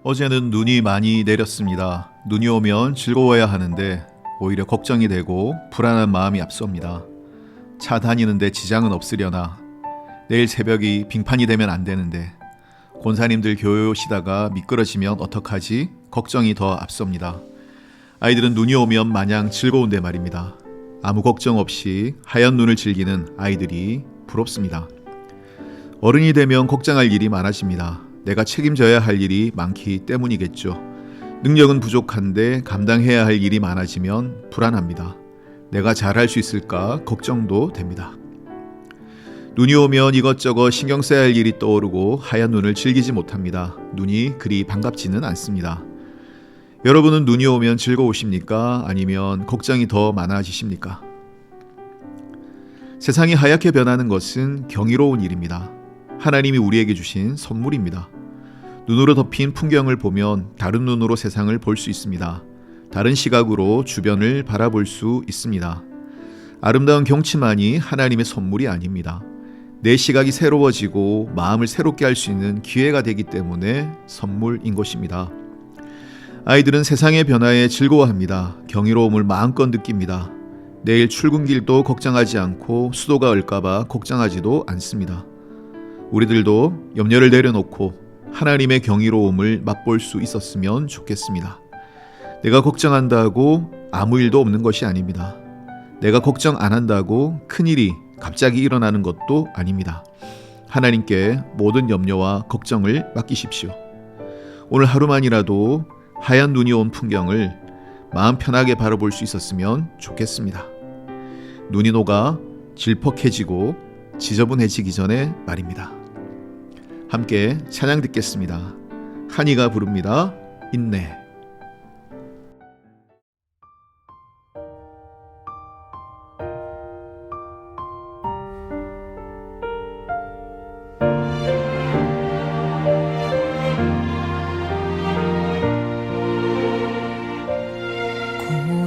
어제는 눈이 많이 내렸습니다. 눈이 오면 즐거워야 하는데 오히려 걱정이 되고 불안한 마음이 앞섭니다. 차 다니는데 지장은 없으려나. 내일 새벽이 빙판이 되면 안 되는데 권사님들 교회 오시다가 미끄러지면 어떡하지? 걱정이 더 앞섭니다. 아이들은 눈이 오면 마냥 즐거운데 말입니다. 아무 걱정 없이 하얀 눈을 즐기는 아이들이 부럽습니다. 어른이 되면 걱정할 일이 많아집니다. 내가 책임져야 할 일이 많기 때문이겠죠. 능력은 부족한데 감당해야 할 일이 많아지면 불안합니다. 내가 잘할 수 있을까 걱정도 됩니다. 눈이 오면 이것저것 신경 써야 할 일이 떠오르고 하얀 눈을 즐기지 못합니다. 눈이 그리 반갑지는 않습니다. 여러분은 눈이 오면 즐거우십니까? 아니면 걱정이 더 많아지십니까? 세상이 하얗게 변하는 것은 경이로운 일입니다. 하나님이 우리에게 주신 선물입니다. 눈으로 덮인 풍경을 보면 다른 눈으로 세상을 볼 수 있습니다. 다른 시각으로 주변을 바라볼 수 있습니다. 아름다운 경치만이 하나님의 선물이 아닙니다. 내 시각이 새로워지고 마음을 새롭게 할 수 있는 기회가 되기 때문에 선물인 것입니다. 아이들은 세상의 변화에 즐거워합니다. 경이로움을 마음껏 느낍니다. 내일 출근길도 걱정하지 않고 수도가 얼까봐 걱정하지도 않습니다. 우리들도 염려를 내려놓고 하나님의 경이로움을 맛볼 수 있었으면 좋겠습니다. 내가 걱정한다고 아무 일도 없는 것이 아닙니다. 내가 걱정 안 한다고 큰일이 갑자기 일어나는 것도 아닙니다. 하나님께 모든 염려와 걱정을 맡기십시오. 오늘 하루만이라도 하얀 눈이 온 풍경을 마음 편하게 바라볼 수 있었으면 좋겠습니다. 눈이 녹아 질퍽해지고 지저분해지기 전에 말입니다. 함께 찬양 듣겠습니다. 한이가 부릅니다. 인내.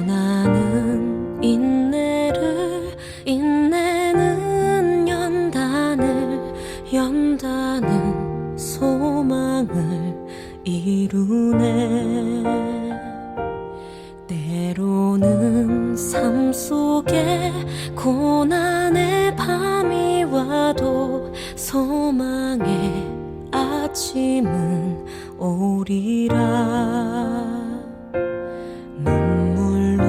고난은 인내를, 인내는 연단은 소망을 이루네. 때로는 삶 속에 고난의 밤이 와도 소망의 아침은 오리라. 눈물로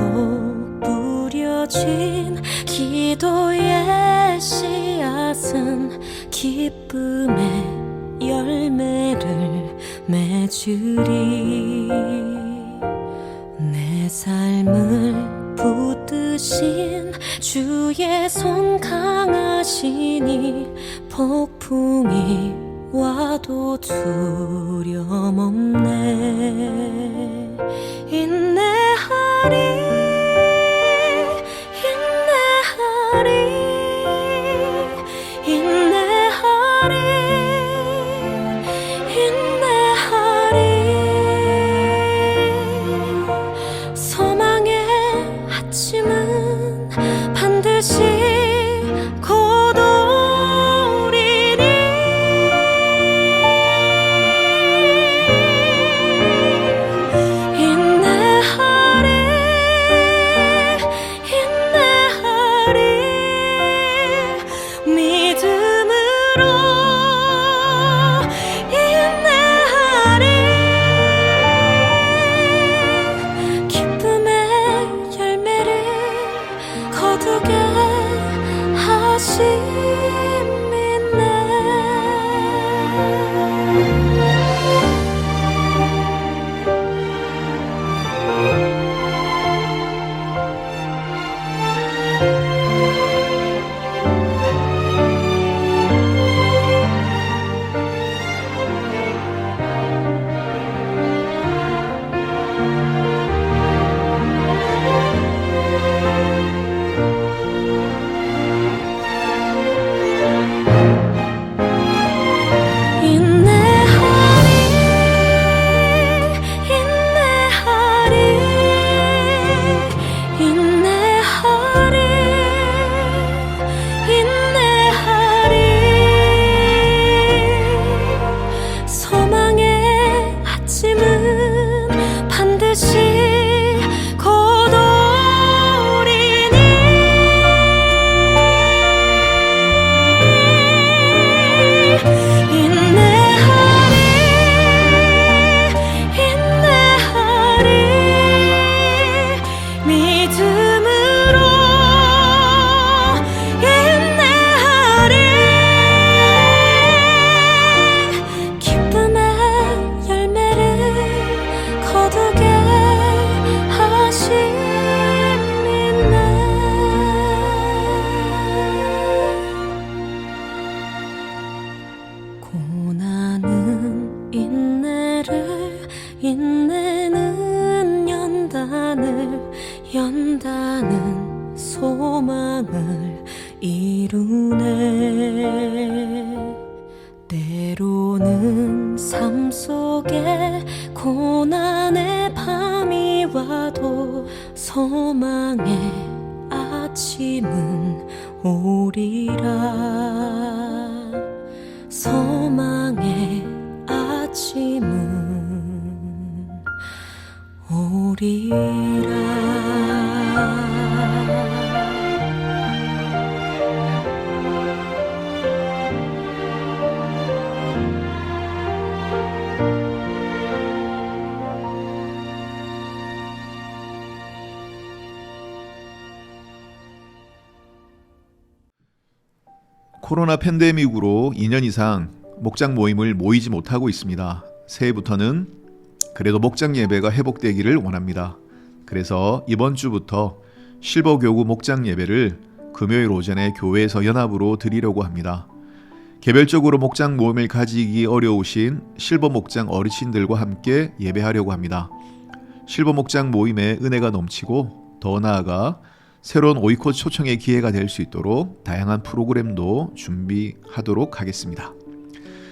뿌려진 기도의 씨앗은 기쁨의 열매를 맺으리. 내 삶을 붙드신 주의 손 강하시니 폭풍이 와도 두려움 없네. 인내하리, 인내하리, 인내하리, 인내하리. 소망의 아침은 반드시 곧 오리니. 인내하리, 한다는 소망을 이루네. 때로는 삶 속에 고난의 밤이 와도 소망의 아침은 오리라. 소망의 아침은 오리라. 코로나 팬데믹으로 2년 이상 목장 모임을 모이지 못하고 있습니다. 새해부터는 그래도 목장 예배가 회복되기를 원합니다. 그래서 이번 주부터 실버교구 목장 예배를 금요일 오전에 교회에서 연합으로 드리려고 합니다. 개별적으로 목장 모임을 가지기 어려우신 실버 목장 어르신들과 함께 예배하려고 합니다. 실버 목장 모임에 은혜가 넘치고 더 나아가 새로운 오이콧 초청의 기회가 될 수 있도록 다양한 프로그램도 준비하도록 하겠습니다.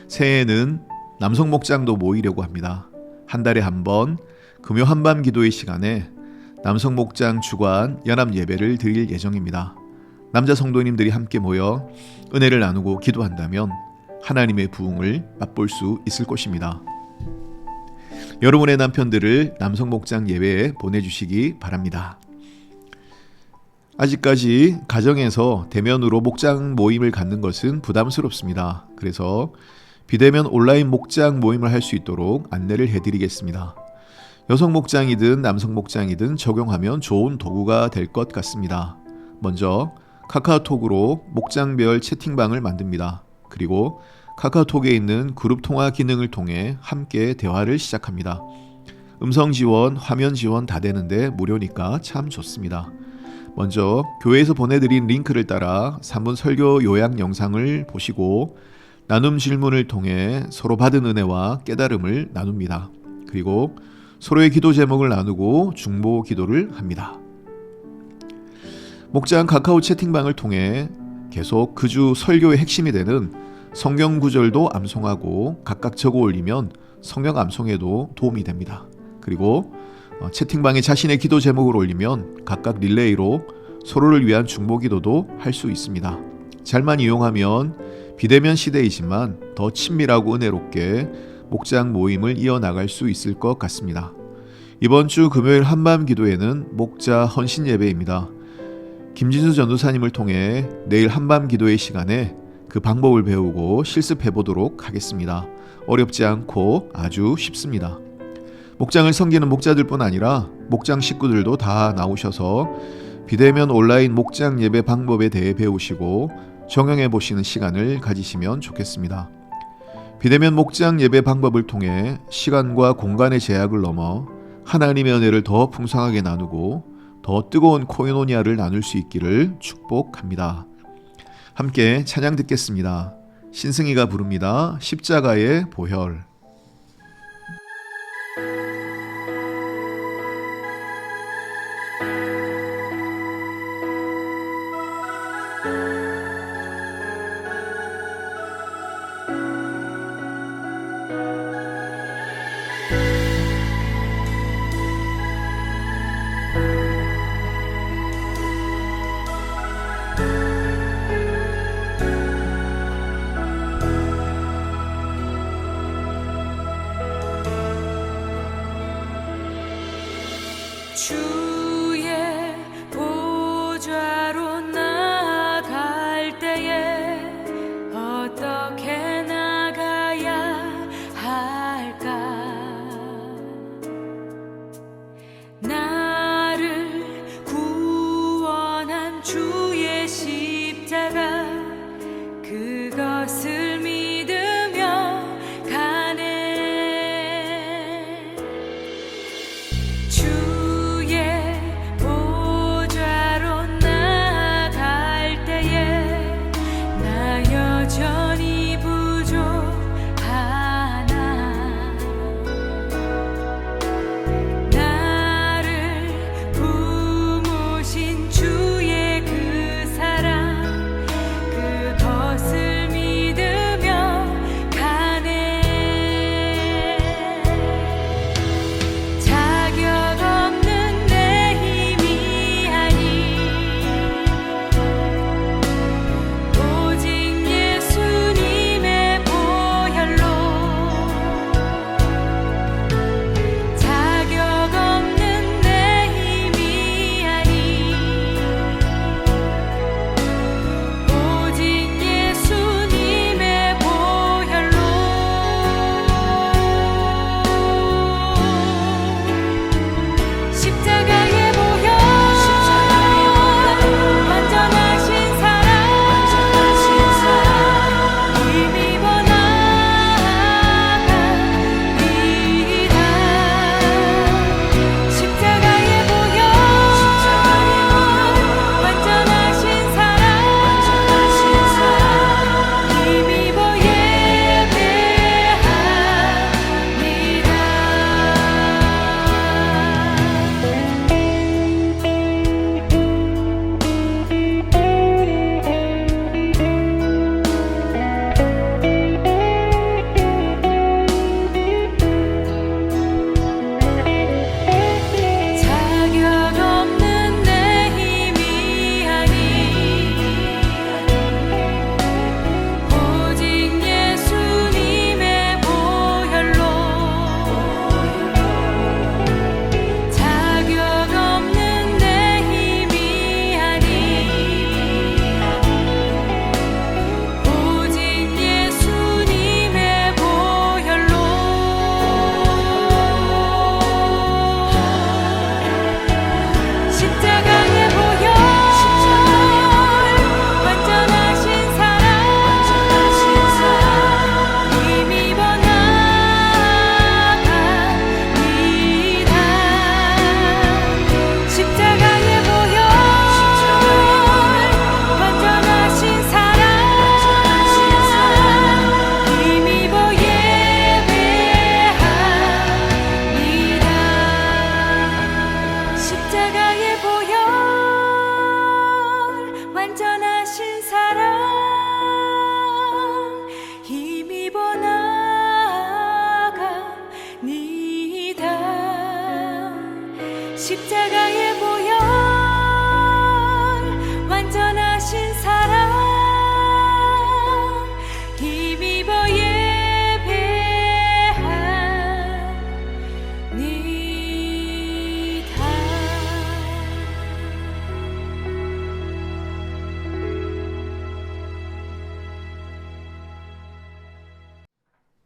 새해에는 남성 목장도 모이려고 합니다. 한 달에 한 번 금요 한밤 기도의 시간에 남성 목장 주관 연합 예배를 드릴 예정입니다. 남자 성도님들이 함께 모여 은혜를 나누고 기도한다면 하나님의 부흥을 맛볼 수 있을 것입니다. 여러분의 남편들을 남성 목장 예배에 보내주시기 바랍니다. 아직까지 가정에서 대면으로 목장 모임을 갖는 것은 부담스럽습니다. 그래서 비대면 온라인 목장 모임을 할 수 있도록 안내를 해드리겠습니다. 여성 목장이든 남성 목장이든 적용하면 좋은 도구가 될 것 같습니다. 먼저 카카오톡으로 목장별 채팅방을 만듭니다. 그리고 카카오톡에 있는 그룹 통화 기능을 통해 함께 대화를 시작합니다. 음성 지원, 화면 지원 다 되는데 무료니까 참 좋습니다. 먼저 교회에서 보내드린 링크를 따라 3분 설교 요약 영상을 보시고 나눔 질문을 통해 서로 받은 은혜와 깨달음을 나눕니다. 그리고 서로의 기도 제목을 나누고 중보 기도를 합니다. 목장 카카오 채팅방을 통해 계속 그 주 설교의 핵심이 되는 성경 구절도 암송하고 각각 적어 올리면 성경 암송에도 도움이 됩니다. 그리고 채팅방에 자신의 기도 제목을 올리면 각각 릴레이로 서로를 위한 중보 기도도 할 수 있습니다. 잘만 이용하면 비대면 시대이지만 더 친밀하고 은혜롭게 목장 모임을 이어나갈 수 있을 것 같습니다. 이번 주 금요일 한밤 기도회는 목자 헌신 예배입니다. 김진수 전도사님을 통해 내일 한밤 기도회 시간에 그 방법을 배우고 실습해 보도록 하겠습니다. 어렵지 않고 아주 쉽습니다. 목장을 섬기는 목자들뿐 아니라 목장 식구들도 다 나오셔서 비대면 온라인 목장 예배 방법에 대해 배우시고 적용해 보시는 시간을 가지시면 좋겠습니다. 비대면 목장 예배 방법을 통해 시간과 공간의 제약을 넘어 하나님의 은혜를 더 풍성하게 나누고 더 뜨거운 코이노니아를 나눌 수 있기를 축복합니다. 함께 찬양 듣겠습니다. 신승희가 부릅니다. 십자가의 보혈.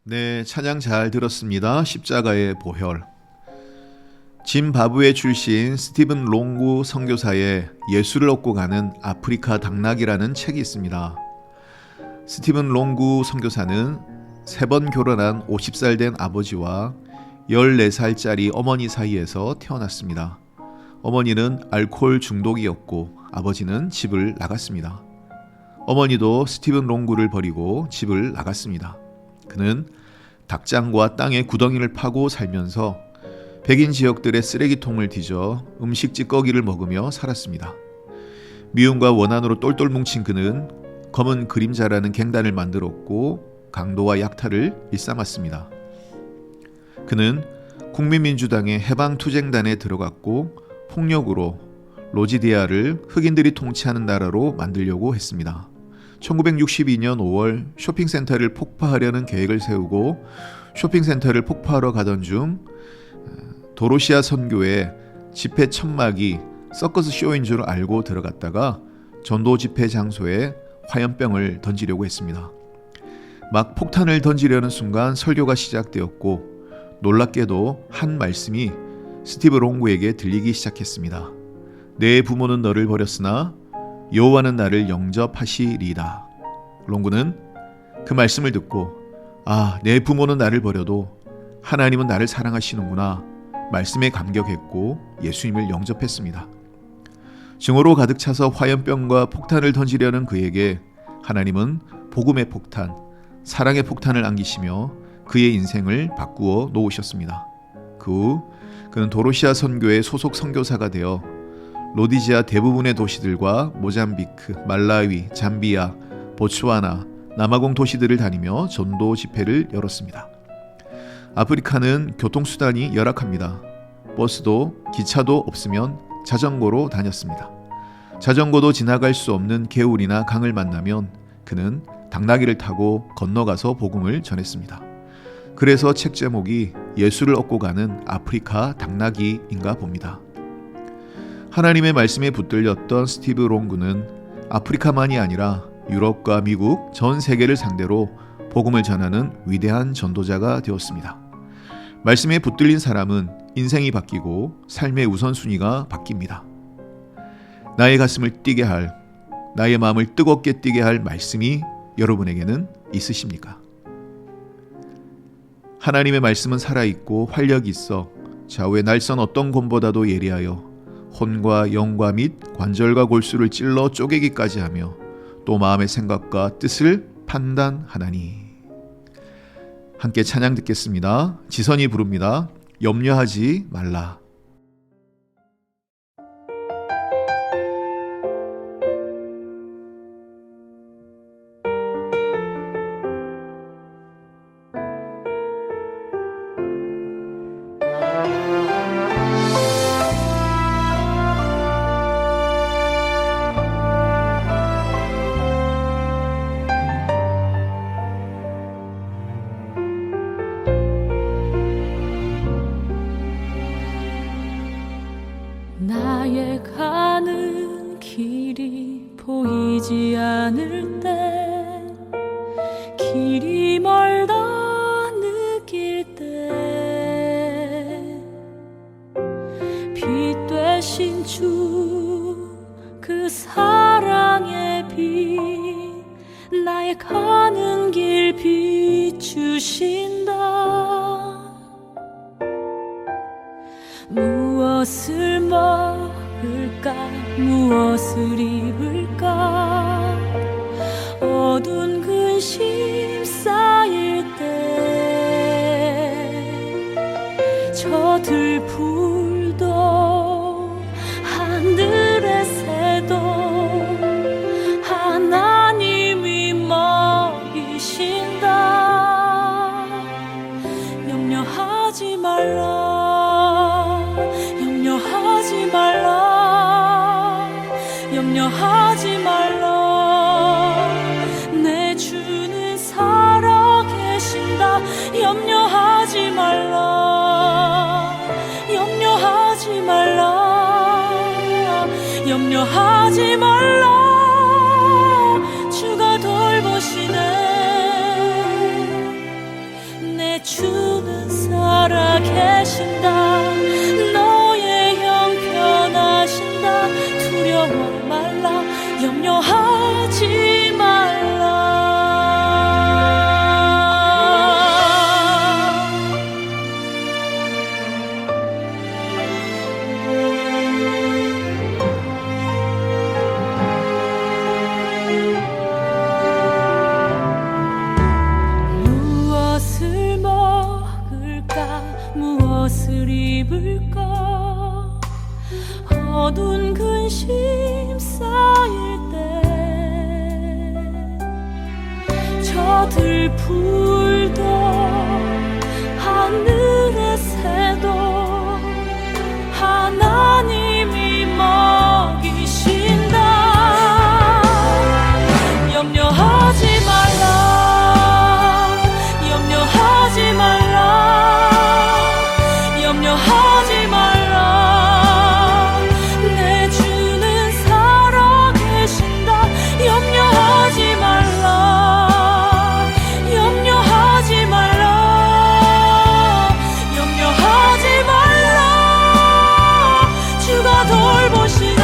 네, 찬양 잘 들었습니다. 십자가의 보혈. 짐바브웨 출신 스티븐 롱구 선교사의 예수를 얻고 가는 아프리카 당락이라는 책이 있습니다. 스티븐 롱구 선교사는 3번 결혼한 50살 된 아버지와 14살짜리 어머니 사이에서 태어났습니다. 어머니는 알코올 중독이었고 아버지는 집을 나갔습니다. 어머니도 스티븐 롱구를 버리고 집을 나갔습니다. 그는 닭장과 땅에 구덩이를 파고 살면서 백인 지역들의 쓰레기통을 뒤져 음식 찌꺼기를 먹으며 살았습니다. 미움과 원한으로 똘똘 뭉친 그는 검은 그림자라는 갱단을 만들었고 강도와 약탈을 일삼았습니다. 그는 국민민주당의 해방투쟁단에 들어갔고 폭력으로 로지디아를 흑인들이 통치하는 나라로 만들려고 했습니다. 1962년 5월 쇼핑센터를 폭파하려는 계획을 세우고 쇼핑센터를 폭파하러 가던 중 도로시아 선교회 집회 천막이 서커스 쇼인 줄 알고 들어갔다가 전도 집회 장소에 화염병을 던지려고 했습니다. 막 폭탄을 던지려는 순간 설교가 시작되었고 놀랍게도 한 말씀이 스티브 롱구에게 들리기 시작했습니다. 내 부모는 너를 버렸으나 여호와는 나를 영접하시리이다. 롱구는 그 말씀을 듣고 내 부모는 나를 버려도 하나님은 나를 사랑하시는구나 말씀에 감격했고 예수님을 영접했습니다. 증오로 가득 차서 화염병과 폭탄을 던지려는 그에게 하나님은 복음의 폭탄, 사랑의 폭탄을 안기시며 그의 인생을 바꾸어 놓으셨습니다. 그 후 그는 도로시아 선교의 소속 선교사가 되어 로디지아 대부분의 도시들과 모잠비크, 말라위, 잠비아, 보츠와나, 남아공 도시들을 다니며 전도 집회를 열었습니다. 아프리카는 교통수단이 열악합니다. 버스도 기차도 없으면 자전거로 다녔습니다. 자전거도 지나갈 수 없는 개울이나 강을 만나면 그는 당나귀를 타고 건너가서 복음을 전했습니다. 그래서 책 제목이 예수를 얻고 가는 아프리카 당나귀인가 봅니다. 하나님의 말씀에 붙들렸던 스티브 롱구는 아프리카만이 아니라 유럽과 미국 전 세계를 상대로 복음을 전하는 위대한 전도자가 되었습니다. 말씀에 붙들린 사람은 인생이 바뀌고 삶의 우선순위가 바뀝니다. 나의 가슴을 뛰게 할, 나의 마음을 뜨겁게 뛰게 할 말씀이 여러분에게는 있으십니까? 하나님의 말씀은 살아있고 활력이 있어 좌우의 날선 어떤 곰보다도 예리하여 혼과 영과 및 관절과 골수를 찔러 쪼개기까지 하며 또 마음의 생각과 뜻을 판단하나니. 함께 찬양 듣겠습니다. 지선이 부릅니다. 염려하지 말라. 나의 가는 길이 보이지 않을 때 길이 멀다 느낄 때 빛 되신 주 그 사랑의 빛 나의 가는 길 비추신다. 무엇을 먹을까 무엇을 입을까 어두운 근심 쌓일 때 저 들풀도 하늘의 새도 하나님이 먹이신다. 염려하지 말라 염려하지 말라 염려하지 말라 내 주는 살아 계신다. 염려하지 말라 염려하지 말라 염려하지 말라 주가 돌보시네. 주는 살아계신다. 너의 형편하신다. 두려워 말라. 염려하지 말라. 무엇을 먹을까 무엇을 입을까 어두운 근심 쌓일 때 저 들풀도 하늘의 새도 하나님이 먹이신다. 염려하지 말라. 염려하지 말라. 염려하지 말라. 내 주는 살아계신다. 염려하지 말라. 염려하지 말라. 염려하지 말라. 주가 돌보시네.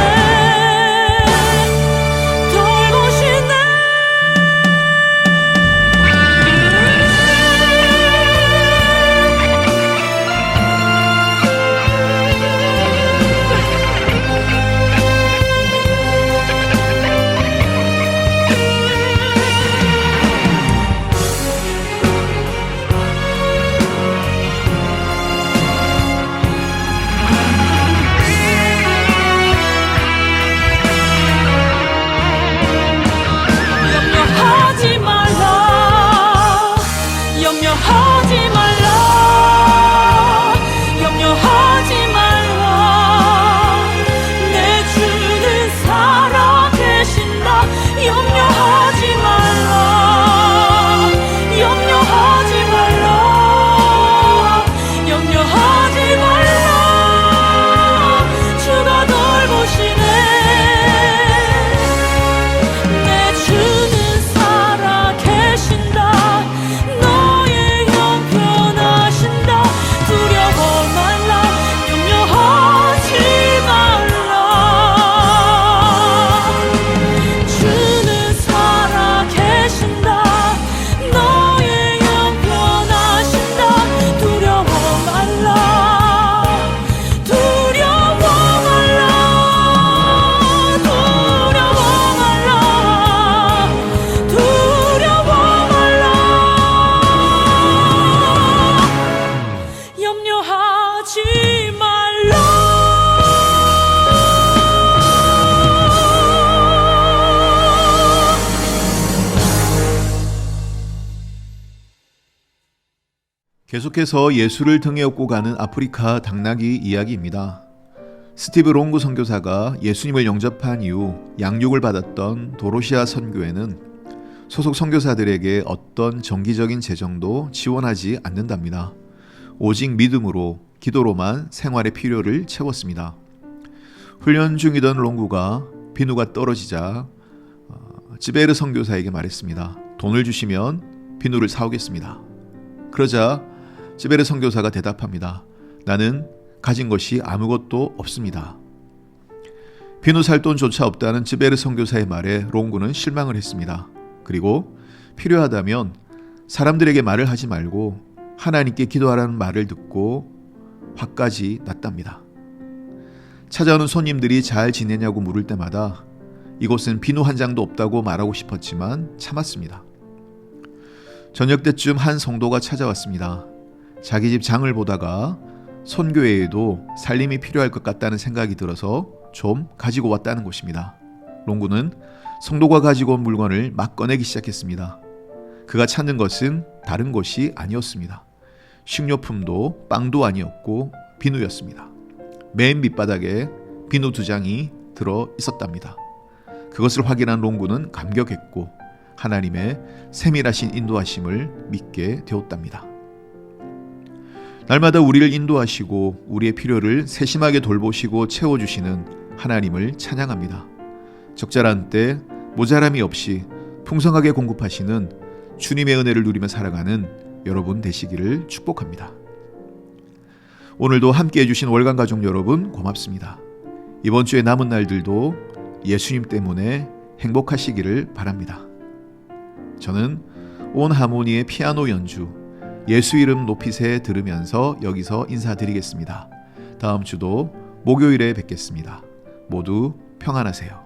염려하지 말라. 염려하지 말라. 내 주는 살아계신다. 염려하지 말라. 염려하지 말라. 염려하지 말라. 주가 돌보시네. 내 주는 살아계신다. 염려하지 말라. 계속해서 예수를 등에 업고 가는 아프리카 당나귀 이야기입니다. 스티브 롱구 선교사가 예수님을 영접한 이후 양육을 받았던 도로시아 선교회는 소속 선교사들에게 어떤 정기적인 재정도 지원하지 않는답니다. 오직 믿음으로 기도로만 생활의 필요를 채웠습니다. 훈련 중이던 롱구가 비누가 떨어지자 찌베르 선교사에게 말했습니다. 돈을 주시면 비누를 사오겠습니다. 그러자 찌베르 선교사가 대답합니다. 나는 가진 것이 아무것도 없습니다. 비누 살 돈조차 없다는 찌베르 선교사의 말에 롱구는 실망을 했습니다. 그리고 필요하다면 사람들에게 말을 하지 말고 하나님께 기도하라는 말을 듣고 화까지 났답니다. 찾아오는 손님들이 잘 지내냐고 물을 때마다 이곳은 비누 한 장도 없다고 말하고 싶었지만 참았습니다. 저녁 때쯤 한 성도가 찾아왔습니다. 자기 집 장을 보다가 선교회에도 살림이 필요할 것 같다는 생각이 들어서 좀 가지고 왔다는 것입니다. 롱구는 성도가 가지고 온 물건을 막 꺼내기 시작했습니다. 그가 찾는 것은 다른 것이 아니었습니다. 식료품도 빵도 아니었고 비누였습니다. 맨 밑바닥에 비누 2장이 들어 있었답니다. 그것을 확인한 롱구는 감격했고 하나님의 세밀하신 인도하심을 믿게 되었답니다. 날마다 우리를 인도하시고 우리의 필요를 세심하게 돌보시고 채워주시는 하나님을 찬양합니다. 적절한 때 모자람이 없이 풍성하게 공급하시는 주님의 은혜를 누리며 살아가는 여러분 되시기를 축복합니다. 오늘도 함께 해주신 월간 가족 여러분 고맙습니다. 이번 주의 남은 날들도 예수님 때문에 행복하시기를 바랍니다. 저는 온 하모니의 피아노 연주 예수 이름 높이세 들으면서 여기서 인사드리겠습니다. 다음 주도 목요일에 뵙겠습니다. 모두 평안하세요.